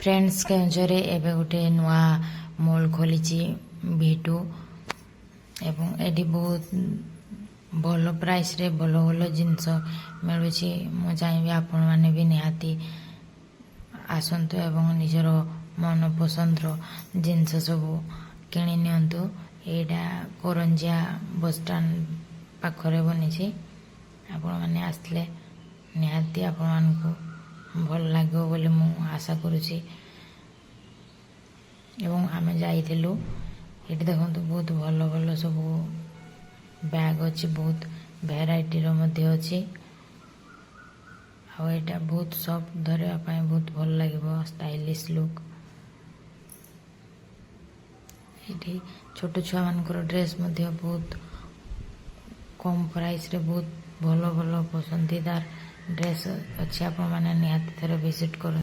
Friends केउंझरे एबे गोटे नुआ मॉल खोली V2 एवं एडी बहुत भल प्राइस रे भल भल जिनस मिलूँ मु चाहिए आपण मैंने भी निहाती आसतु एवं निजर मन पसंद जिनस सब किणी नियंतु। एटा करंजिया बस स्टैंड पाखरे बनी आपण मैंने आसले निहाती आपण मानकु भल लागो बोली मु आशा करुछि। एवं आमे जाइथिलु एटी देखंतु बहुत भल भल सब बैग अच्छी बहुत भेराइटी रो मध्य अच्छी आ एटा बहुत सॉफ्ट धरवा पाए बहुत भल लागिबो स्टाइलिश लुक। एटी छोट छुआ मानकर ड्रेस मध्य बहुत कम प्राइस रे बहुत भल भल पसंदीदार ड्रेस अच्छी आपण माने निहाती थरे विजिट कर।